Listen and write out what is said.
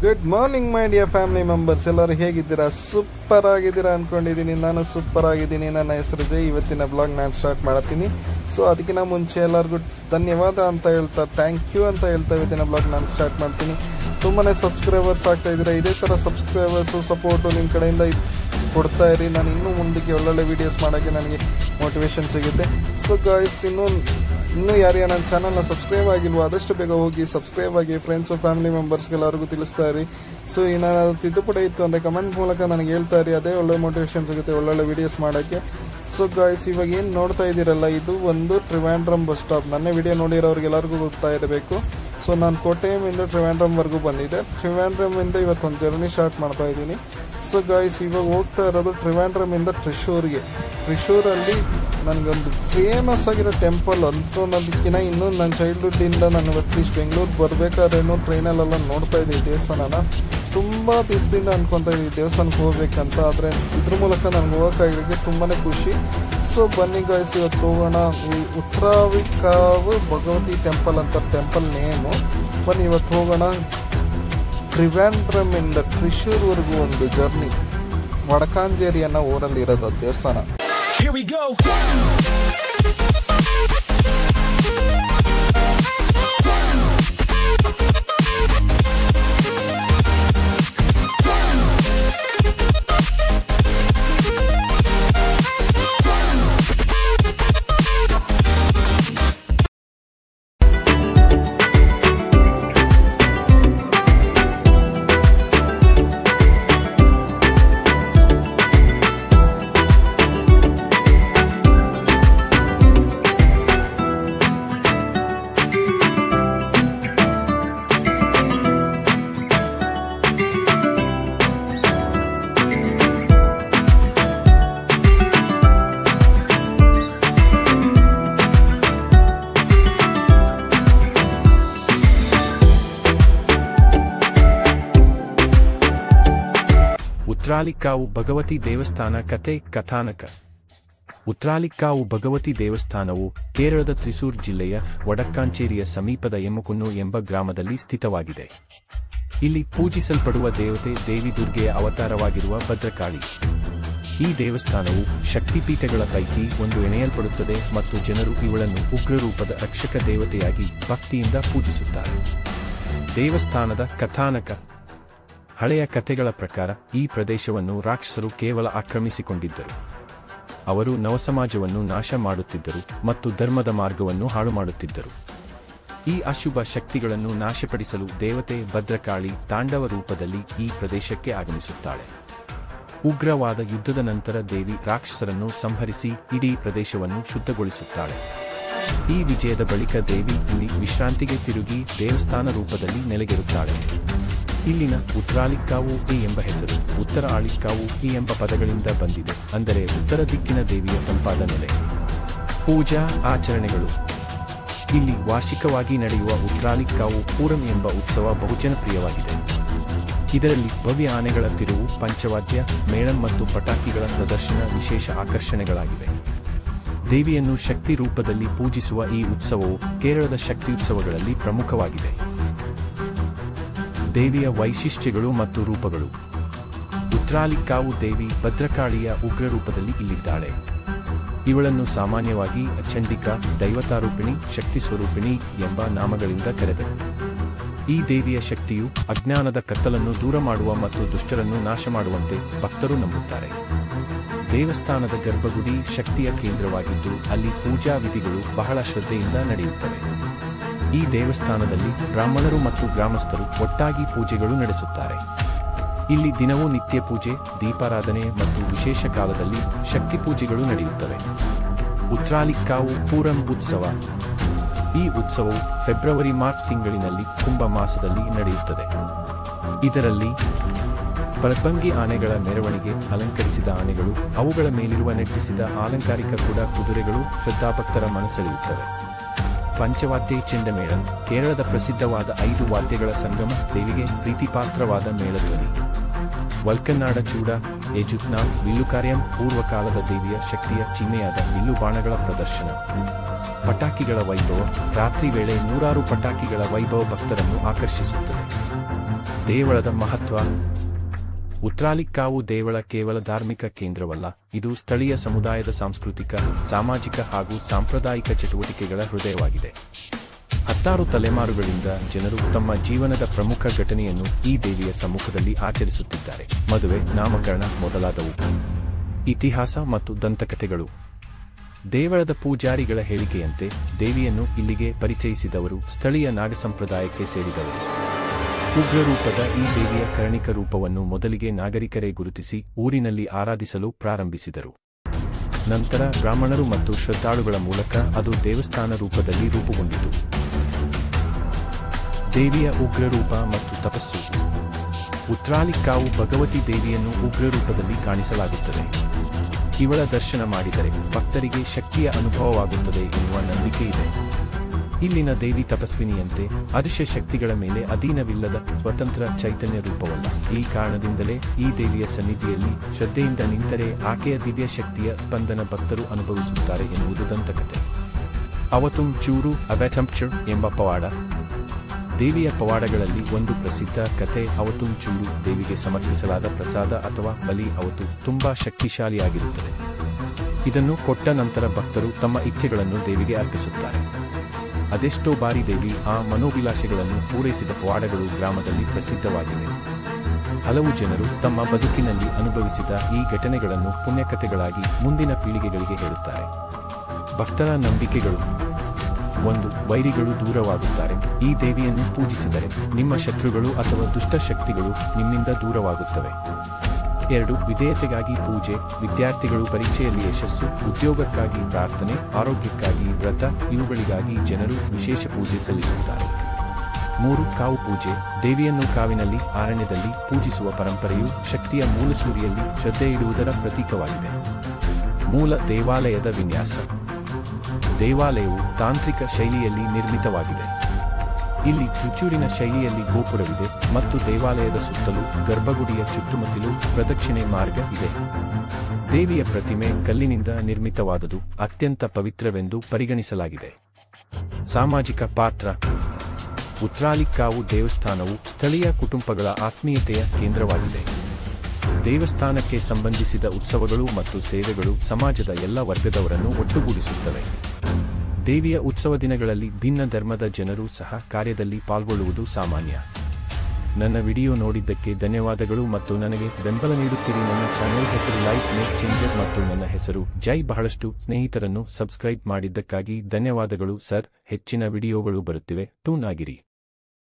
Good morning my dear family members, ಎಲ್ಲರೂ ಹೇಗಿದ್ದೀರಾ? Super ಆಗಿದ್ದೀರಾ ಅಂದ್ಕೊಂಡಿದ್ದೀನಿ. ನಾನು ಸೂಪರ್ ಆಗಿದ್ದೀನಿ. ನನ್ನ ಹೆಸರು ಜೈ. ಇವತ್ತಿನ ಬ್ಲಾಗ್ ನಾನು ಸ್ಟಾರ್ಟ್ ಮಾಡ್ತೀನಿ. ಸೊ ಅದಕ್ಕಿಂತ ಮುಂಚೆ ಎಲ್ಲರಿಗೂ ಧನ್ಯವಾದ ಅಂತ ಹೇಳ್ತಾ, ಥ್ಯಾಂಕ್ ಯು ಅಂತ ಹೇಳ್ತಾ ಇವತ್ತಿನ ಬ್ಲಾಗ್ ನಾನು ಸ್ಟಾರ್ಟ್ ಮಾಡ್ತೀನಿ. ತುಂಬಾ ಸಬ್ಸ್ಕ್ರೈಬರ್ಸ್ ಆಗ್ತಾ ಇದ್ದೀರಾ. ಇದೇ ಥರ ಸಬ್ಸ್ಕ್ರೈಬರ್ಸು ಸಪೋರ್ಟು ನಿಮ್ಮ ಕಡೆಯಿಂದ ಕೊಡ್ತಾ ಇರಿ. ನಾನು ಇನ್ನೂ ಮುಂದಕ್ಕೆ ಒಳ್ಳೊಳ್ಳೆ ವೀಡಿಯೋಸ್ ಮಾಡೋಕ್ಕೆ ನನಗೆ ಮೋಟಿವೇಶನ್ ಸಿಗುತ್ತೆ. ಸೊ ಗಾಯ್ಸ್, ಇನ್ನೂ ಯಾರು ನನ್ನ ಚಾನಲ್ನ ಸಬ್ಸ್ಕ್ರೈಬ್ ಆಗಿಲ್ವೋ ಆದಷ್ಟು ಬೇಗ ಹೋಗಿ ಸಬ್ಸ್ಕ್ರೈಬ್ ಆಗಿ. ಫ್ರೆಂಡ್ಸು ಫ್ಯಾಮಿಲಿ ಮೆಂಬರ್ಸ್ಗೆಲ್ಲರಿಗೂ ತಿಳಿಸ್ತಾ ಇರಿ. ಸೊ ಏನಾದ್ರು ತಿದ್ದುಪಡಿ ಇತ್ತು ಅಂದರೆ ಕಮೆಂಟ್ ಮೂಲಕ ನನಗೆ ಹೇಳ್ತಾ ಇರಿ. ಅದೇ ಒಳ್ಳೆ ಮೋಟಿವೇಶನ್ ಸಿಗುತ್ತೆ ಒಳ್ಳೊಳ್ಳೆ ವೀಡಿಯೋಸ್ ಮಾಡೋಕ್ಕೆ. ಸೊ ಗಾಯ್ಸ್, ಇವಾಗ ಏನು ನೋಡ್ತಾ ಇದ್ದೀರಲ್ಲ, ಇದು ಒಂದು ಟ್ರಿವಾಂಡ್ರಮ್ ಬಸ್ ಸ್ಟಾಪ್. ನನ್ನ ವಿಡಿಯೋ ನೋಡಿರೋರಿಗೆಲ್ಲರಿಗೂ ಗೊತ್ತಾ ಇರಬೇಕು. ಸೊ ನಾನು ಕೋಟೆಯಮಿಂದ ಟ್ರಿವಾಂಡ್ರಮ್ವರೆಗೂ ಬಂದಿದ್ದೆ. ಟ್ರಿವಾಂಡ್ರಮಿಂದ ಇವತ್ತೊಂದು ಜರ್ನಿ ಸ್ಟಾರ್ಟ್ ಮಾಡ್ತಾ ಇದ್ದೀನಿ. ಸೊ ಗಾಯ್ಸ್, ಇವಾಗ ಹೋಗ್ತಾ ಇರೋದು ಟ್ರಿವಾಂಡ್ರಮಿಂದ ತ್ರಿಶೂರ್ಗೆ. ತ್ರಿಶೂರಲ್ಲಿ ನನಗೊಂದು ಫೇಮಸ್ ಆಗಿರೋ ಟೆಂಪಲ್ ಅಂದ್ಕೊಳೋದಕ್ಕಿಂತ ಇನ್ನೂ ನನ್ನ ಚೈಲ್ಡ್ಹುಡ್ಡಿಂದ ನಾನು ಅಟ್ಲೀಸ್ಟ್ ಬೆಂಗಳೂರು ಬರಬೇಕಾದ್ರೇನು ಟ್ರೈನಲ್ಲೆಲ್ಲ ನೋಡ್ತಾ ಇದ್ದೆ ಈ ದೇವಸ್ಥಾನನ. ತುಂಬ ದಿವಸದಿಂದ ಅಂದ್ಕೊತಾ ಇದ್ದೀವಿ ದೇವಸ್ಥಾನಕ್ಕೆ ಹೋಗ್ಬೇಕಂತ. ಆದರೆ ಇದ್ರ ಮೂಲಕ ನನಗೆ ಹೋಗೋಕ್ಕಾಗಿರೋಕ್ಕೆ ತುಂಬಾ ಖುಷಿ. ಸೊ ಬನ್ನಿ ಗಾಯ್ಸ್, ಇವತ್ತು ಹೋಗೋಣ. ಈ ಉತ್ತರಾವಿಕಾವು ಭಗವತಿ ಟೆಂಪಲ್ ಅಂತ ಟೆಂಪಲ್ ನೇಮು. ಬನ್ನಿ ಇವತ್ತು ಹೋಗೋಣ. ಟ್ರಿವಾಂಡ್ರಮಿಂದ ತ್ರಿಶೂರ್ವರೆಗೂ ಒಂದು ಜರ್ನಿ. ವಡಕಾಂಜೇರಿ ಅನ್ನೋ ಊರಲ್ಲಿ ಇರೋದು ದೇವಸ್ಥಾನ. Here we go. ಉತ್ರಾಲಿಕಾವು ಭಗವತಿ ದೇವಸ್ಥಾನ ಕತೆ ಕಥಾನಕ. ಉತ್ರಾಲಿಕಾವು ಭಗವತಿ ದೇವಸ್ಥಾನವು ಕೇರಳದ ತ್ರಿಸೂರ್ ಜಿಲ್ಲೆಯ ವಡಕ್ಕಾಂಚೇರಿಯ ಸಮೀಪದ ಎಮ್ಮುಕುನ್ನು ಎಂಬ ಗ್ರಾಮದಲ್ಲಿ ಸ್ಥಿತವಾಗಿದೆ. ಇಲ್ಲಿ ಪೂಜಿಸಲ್ಪಡುವ ದೇವತೆ ದೇವಿ ದುರ್ಗೆಯ ಅವತಾರವಾಗಿರುವ ಭದ್ರಕಾಳಿ. ಈ ದೇವಸ್ಥಾನವು ಶಕ್ತಿಪೀಠಗಳ ಪೈಕಿ ಒಂದು ಎಣೆಯಲ್ಪಡುತ್ತದೆ ಮತ್ತು ಜನರು ಇವಳನ್ನು ಉಗ್ರರೂಪದ ರಕ್ಷಕ ದೇವತೆಯಾಗಿ ಭಕ್ತಿಯಿಂದ ಪೂಜಿಸುತ್ತಾರೆ. ದೇವಸ್ಥಾನದ ಕಥಾನಕ. ಹಳೆಯ ಕಥೆಗಳ ಪ್ರಕಾರ ಈ ಪ್ರದೇಶವನ್ನು ರಾಕ್ಷಸರು ಕೇವಲ ಆಕ್ರಮಿಸಿಕೊಂಡಿದ್ದರು. ಅವರು ನವಸಮಾಜವನ್ನು ನಾಶ ಮಾಡುತ್ತಿದ್ದರು ಮತ್ತು ಧರ್ಮದ ಮಾರ್ಗವನ್ನು ಹಾಳು ಮಾಡುತ್ತಿದ್ದರು. ಈ ಅಶುಭ ಶಕ್ತಿಗಳನ್ನು ನಾಶಪಡಿಸಲು ದೇವತೆ ಭದ್ರಕಾಳಿ ತಾಂಡವ ರೂಪದಲ್ಲಿ ಈ ಪ್ರದೇಶಕ್ಕೆ ಆಗಮಿಸುತ್ತಾಳೆ. ಉಗ್ರವಾದ ಯುದ್ಧದ ನಂತರ ದೇವಿ ರಾಕ್ಷಸರನ್ನು ಸಂಹರಿಸಿ ಇಡೀ ಪ್ರದೇಶವನ್ನು ಶುದ್ಧಗೊಳಿಸುತ್ತಾಳೆ. ಈ ವಿಜಯದ ಬಳಿಕ ದೇವಿ ಇಲ್ಲಿ ವಿಶ್ರಾಂತಿಗೆ ತಿರುಗಿ ದೇವಸ್ಥಾನ ರೂಪದಲ್ಲಿ ನೆಲೆಗಿರುತ್ತಾಳೆ. ಇಲ್ಲಿನ ಉತ್ರಾಲಿಕಾವು ಎಂಬ ಹೆಸರು ಉತ್ತರ ಆಳಿಕಾವು ಎಂಬ ಪದಗಳಿಂದ ಬಂದಿದೆ, ಅಂದರೆ ಉತ್ತರ ದಿಕ್ಕಿನ ದೇವಿಯ ತಂಪಾದ ನೆಲೆ. ಪೂಜಾ ಆಚರಣೆಗಳು. ಇಲ್ಲಿ ವಾರ್ಷಿಕವಾಗಿ ನಡೆಯುವ ಉತ್ರಾಲಿಕಾವು ಪೂರಂ ಎಂಬ ಉತ್ಸವ ಬಹುಜನಪ್ರಿಯವಾಗಿದೆ. ಇದರಲ್ಲಿ ಭವ್ಯ ಆನೆಗಳ ತಿರುವು, ಪಂಚವಾದ್ಯ, ಮೇಳಂ ಮತ್ತು ಪಟಾಕಿಗಳ ಪ್ರದರ್ಶನ ವಿಶೇಷ ಆಕರ್ಷಣೆಗಳಾಗಿವೆ. ದೇವಿಯನ್ನು ಶಕ್ತಿ ರೂಪದಲ್ಲಿ ಪೂಜಿಸುವ ಈ ಉತ್ಸವವು ಕೇರಳದ ಶಕ್ತಿಯುತ್ಸವಗಳಲ್ಲಿ ಪ್ರಮುಖವಾಗಿದೆ. ದೇವಿಯ ವೈಶಿಷ್ಟ್ಯಗಳು ಮತ್ತು ರೂಪಗಳು. ಉತ್ರಾಲಿಕಾವು ದೇವಿ ಭದ್ರಕಾಳಿಯ ಉಗ್ರ ರೂಪದಲ್ಲಿ ಇಲ್ಲಿದ್ದಾಳೆ. ಇವಳನ್ನು ಸಾಮಾನ್ಯವಾಗಿ ಚಂಡಿಕಾ, ದೈವತಾರೂಪಿಣಿ, ಶಕ್ತಿ ಸ್ವರೂಪಿಣಿ ಎಂಬ ನಾಮಗಳಿಂದ ಕರೆದರು. ಈ ದೇವಿಯ ಶಕ್ತಿಯು ಅಜ್ಞಾನದ ಕತ್ತಲನ್ನು ದೂರ ಮಾಡುವ ಮತ್ತು ದುಷ್ಟರನ್ನು ನಾಶ ಮಾಡುವಂತೆ ಭಕ್ತರು ನಂಬುತ್ತಾರೆ. ದೇವಸ್ಥಾನದ ಗರ್ಭಗುಡಿ ಶಕ್ತಿಯ ಕೇಂದ್ರವಾಗಿದ್ದು ಅಲ್ಲಿ ಪೂಜಾ ವಿಧಿಗಳು ಬಹಳ ಶ್ರದ್ಧೆಯಿಂದ ನಡೆಯುತ್ತವೆ. ಈ ದೇವಸ್ಥಾನದಲ್ಲಿ ಬ್ರಾಹ್ಮಣರು ಮತ್ತು ಗ್ರಾಮಸ್ಥರು ಒಟ್ಟಾಗಿ ಪೂಜೆಗಳು ನಡೆಸುತ್ತಾರೆ. ಇಲ್ಲಿ ದಿನವೂ ನಿತ್ಯ ಪೂಜೆ, ದೀಪಾರಾಧನೆ ಮತ್ತು ವಿಶೇಷ ಕಾಲದಲ್ಲಿ ಶಕ್ತಿ ಪೂಜೆಗಳು ನಡೆಯುತ್ತವೆ. ಉತ್ರಾಲಿಕಾವು ಪೂರಂ ಉತ್ಸವ. ಈ ಉತ್ಸವವು ಫೆಬ್ರವರಿ-ಮಾರ್ಚ್ ತಿಂಗಳಿನಲ್ಲಿ ಕುಂಭ ಮಾಸದಲ್ಲಿ ನಡೆಯುತ್ತದೆ. ಇದರಲ್ಲಿ ಪರಭಂಗಿ ಆನೆಗಳ ಮೆರವಣಿಗೆ, ಅಲಂಕರಿಸಿದ ಆನೆಗಳು, ಅವುಗಳ ಮೇಲಿರುವ ನೆಟ್ಟಿಸಿದ ಅಲಂಕಾರಿಕ ಕುದುರೆಗಳು ಶ್ರದ್ಧಾಭಕ್ತರ ಮನಸೆಳೆಯುತ್ತವೆ. ಪಂಚವಾದ್ಯ ಚೆಂಡಮೇಳಂ. ಕೇರಳದ ಪ್ರಸಿದ್ಧವಾದ 5 ವಾದ್ಯಗಳ ಸಂಗಮ. ದೇವಿಗೆ ಪ್ರೀತಿಪಾತ್ರವಾದ ಮೇಳಧ್ವನಿ. ವಲ್ಕನಾಡ ಚೂಡ, ಯಜುತ್ನ, ವಿಲ್ಲುಕಾರ್ಯಂ. ಪೂರ್ವಕಾಲದ ದೇವಿಯ ಶಕ್ತಿಯ ಚಿಹ್ನೆಯಾದ ವಿಲ್ಲು ಬಾಣಗಳ ಪ್ರದರ್ಶನ. ಪಟಾಕಿಗಳ ವೈಭವ. ರಾತ್ರಿ ವೇಳೆ ನೂರಾರು ಪಟಾಕಿಗಳ ವೈಭವ ಭಕ್ತರನ್ನು ಆಕರ್ಷಿಸುತ್ತದೆ. ದೇವಳದ ಮಹತ್ವ. ಉತ್ರಾಲಿಕಾವು ದೇವಳ ಕೇವಲ ಧಾರ್ಮಿಕ ಕೇಂದ್ರವಲ್ಲ, ಇದು ಸ್ಥಳೀಯ ಸಮುದಾಯದ ಸಾಂಸ್ಕೃತಿಕ, ಸಾಮಾಜಿಕ ಹಾಗೂ ಸಾಂಪ್ರದಾಯಿಕ ಚಟುವಟಿಕೆಗಳ ಹೃದಯವಾಗಿದೆ. 16 ತಲೆಮಾರುಗಳಿಂದ ಜನರು ತಮ್ಮ ಜೀವನದ ಪ್ರಮುಖ ಘಟನೆಯನ್ನು ಈ ದೇವಿಯ ಸಮ್ಮುಖದಲ್ಲಿ ಆಚರಿಸುತ್ತಿದ್ದಾರೆ. ಮದುವೆ, ನಾಮಕರಣ ಮೊದಲಾದವು. ಇತಿಹಾಸ ಮತ್ತು ದಂತಕಥೆಗಳು. ದೇವಳದ ಪೂಜಾರಿಗಳ ಹೇಳಿಕೆಯಂತೆ ದೇವಿಯನ್ನು ಇಲ್ಲಿಗೆ ಪರಿಚಯಿಸಿದವರು ಸ್ಥಳೀಯ ನಾಗ ಸಂಪ್ರದಾಯಕ್ಕೆ ಸೇರಿದವರು. ಉಗ್ರರೂಪದ ಈ ದೇವಿಯ ಕರ್ಣಿಕ ರೂಪವನ್ನು ಮೊದಲಿಗೆ ನಾಗರಿಕರೇ ಗುರುತಿಸಿ ಊರಿನಲ್ಲಿ ಆರಾಧಿಸಲು ಪ್ರಾರಂಭಿಸಿದರು. ನಂತರ ಬ್ರಾಹ್ಮಣರು ಮತ್ತು ಶ್ರದ್ಧಾಳುಗಳ ಮೂಲಕ ಅದು ದೇವಸ್ಥಾನ ರೂಪದಲ್ಲಿ ರೂಪುಗೊಂಡಿತು. ದೇವಿಯ ಉಗ್ರರೂಪ ಮತ್ತು ತಪಸ್ಸು. ಉತ್ರಾಲಿಕಾವು ಭಗವತಿ ದೇವಿಯನ್ನು ಉಗ್ರರೂಪದಲ್ಲಿ ಕಾಣಿಸಲಾಗುತ್ತದೆ. ಇವಳ ದರ್ಶನ ಮಾಡಿದರೆ ಭಕ್ತರಿಗೆ ಶಕ್ತಿಯ ಅನುಭವವಾಗುತ್ತದೆ ಎನ್ನುವ ನಂಬಿಕೆ ಇದೆ. ಇಲ್ಲಿನ ದೇವಿ ತಪಸ್ವಿನಿಯಂತೆ ಅದೃಶ್ಯ ಶಕ್ತಿಗಳ ಮೇಲೆ ಅಧೀನವಿಲ್ಲದ ಸ್ವತಂತ್ರ ಚೈತನ್ಯ ರೂಪವಲ್ಲ. ಈ ಕಾರಣದಿಂದಲೇ ಈ ದೇವಿಯ ಸನ್ನಿಧಿಯಲ್ಲಿ ಶ್ರದ್ಧೆಯಿಂದ ನಿಂತರೆ ಆಕೆಯ ದಿವ್ಯ ಶಕ್ತಿಯ ಸ್ಪಂದನ ಭಕ್ತರು ಅನುಭವಿಸುತ್ತಾರೆ ಎನ್ನುವುದು ದಂತಕಥೆ. ಅವತುಂ ಚೂರು ಅವಥಂಚರ್ ಎಂಬ ಪವಾಡ. ದೇವಿಯ ಪವಾಡಗಳಲ್ಲಿ ಒಂದು ಪ್ರಸಿದ್ಧ ಕಥೆ ಅವತುಂ ಚೂರು. ದೇವಿಗೆ ಸಮರ್ಪಿಸಲಾದ ಪ್ರಸಾದ ಅಥವಾ ಬಲಿ ಅವತು ತುಂಬಾ ಶಕ್ತಿಶಾಲಿಯಾಗಿರುತ್ತದೆ. ಇದನ್ನು ಕೊಟ್ಟ ನಂತರ ಭಕ್ತರು ತಮ್ಮ ಇಚ್ಛೆಗಳನ್ನು ದೇವಿಗೆ ಅರ್ಪಿಸುತ್ತಾರೆ. ಅದೆಷ್ಟೋ ಬಾರಿ ದೇವಿ ಆ ಮನೋಭಿಲಾಷೆಗಳನ್ನು ಪೂರೈಸಿದ ಪವಾಡಗಳು ಗ್ರಾಮದಲ್ಲಿ ಪ್ರಸಿದ್ಧವಾಗಿವೆ. ಹಲವು ಜನರು ತಮ್ಮ ಬದುಕಿನಲ್ಲಿ ಅನುಭವಿಸಿದ ಈ ಘಟನೆಗಳನ್ನು ಪುಣ್ಯಕಥೆಗಳಾಗಿ ಮುಂದಿನ ಪೀಳಿಗೆಗಳಿಗೆ ಹೇಳುತ್ತಾರೆ. ಭಕ್ತರ ನಂಬಿಕೆಗಳು. 1. ವೈರಿಗಳು ದೂರವಾಗುತ್ತಾರೆ. ಈ ದೇವಿಯನ್ನು ಪೂಜಿಸಿದರೆ ನಿಮ್ಮ ಶತ್ರುಗಳು ಅಥವಾ ದುಷ್ಟಶಕ್ತಿಗಳು ನಿಮ್ಮಿಂದ ದೂರವಾಗುತ್ತವೆ. 2. ವಿಧೇಯತೆಗಾಗಿ ಪೂಜೆ. ವಿದ್ಯಾರ್ಥಿಗಳು ಪರೀಕ್ಷೆಯಲ್ಲಿ ಯಶಸ್ಸು, ಉದ್ಯೋಗಕ್ಕಾಗಿ ಪ್ರಾರ್ಥನೆ, ಆರೋಗ್ಯಕ್ಕಾಗಿ ವ್ರತ, ಇವುಗಳಿಗಾಗಿ ಜನರು ವಿಶೇಷ ಪೂಜೆ ಸಲ್ಲಿಸುತ್ತಾರೆ. 3. ಕಾವು ಪೂಜೆ. ದೇವಿಯನ್ನು ಕಾವಿನಲ್ಲಿ, ಅರಣ್ಯದಲ್ಲಿ ಪೂಜಿಸುವ ಪರಂಪರೆಯು ಶಕ್ತಿಯ ಮೂಲಸೂರಿಯಲ್ಲಿ ಶ್ರದ್ಧೆ ಇಡುವುದರ ಪ್ರತೀಕವಾಗಿದೆ. ಮೂಲ ದೇವಾಲಯದ ವಿನ್ಯಾಸ. ದೇವಾಲಯವು ತಾಂತ್ರಿಕ ಶೈಲಿಯಲ್ಲಿ ನಿರ್ಮಿತವಾಗಿದೆ. ಇಲ್ಲಿ ತ್ರಿಚೂರಿನ ಶೈಲಿಯಲ್ಲಿ ಗೋಪುರವಿದೆ ಮತ್ತು ದೇವಾಲಯದ ಸುತ್ತಲೂ ಗರ್ಭಗುಡಿಯ ಚುತ್ತುಮುತ್ತಲೂ ಪ್ರದಕ್ಷಿಣೆ ಮಾರ್ಗ ಇದೆ. ದೇವಿಯ ಪ್ರತಿಮೆ ಕಲ್ಲಿನಿಂದ ನಿರ್ಮಿತವಾದುದು, ಅತ್ಯಂತ ಪವಿತ್ರವೆಂದು ಪರಿಗಣಿಸಲಾಗಿದೆ. ಸಾಮಾಜಿಕ ಪಾತ್ರ. ಉತ್ರಾಲಿಕಾವು ದೇವಸ್ಥಾನವು ಸ್ಥಳೀಯ ಕುಟುಂಬಗಳ ಆತ್ಮೀಯತೆಯ ಕೇಂದ್ರವಾಗಿದೆ. ದೇವಸ್ಥಾನಕ್ಕೆ ಸಂಬಂಧಿಸಿದ ಉತ್ಸವಗಳು ಮತ್ತು ಸೇವೆಗಳು ಸಮಾಜದ ಎಲ್ಲ ವರ್ಗದವರನ್ನು ಒಟ್ಟುಗೂಡಿಸುತ್ತವೆ. ದೇವಿಯ ಉತ್ಸವ ದಿನಗಳಲ್ಲಿ ಭಿನ್ನ ಧರ್ಮದ ಜನರು ಸಹ ಕಾರ್ಯದಲ್ಲಿ ಪಾಲ್ಗೊಳ್ಳುವುದು ಸಾಮಾನ್ಯ. ನನ್ನ ವಿಡಿಯೋ ನೋಡಿದ್ದಕ್ಕೆ ಧನ್ಯವಾದಗಳು ಮತ್ತು ನನಗೆ ಬೆಂಬಲ ನೀಡುತ್ತೀರಿ. ನನ್ನ ಚಾನೆಲ್ ಹೆಸರು ಲೈಫ್ ಮೇಕ್ ಚೇಂಜರ್ ಮತ್ತು ನನ್ನ ಹೆಸರು ಜೈ. ಬಹಳಷ್ಟು ಸ್ನೇಹಿತರನ್ನು ಸಬ್ಸ್ಕ್ರೈಬ್ ಮಾಡಿದ್ದಕ್ಕಾಗಿ ಧನ್ಯವಾದಗಳು ಸರ್. ಹೆಚ್ಚಿನ ವಿಡಿಯೋಗಳು ಬರುತ್ತಿವೆ. ಟ್ಯೂನ್ ಆಗಿರಿ.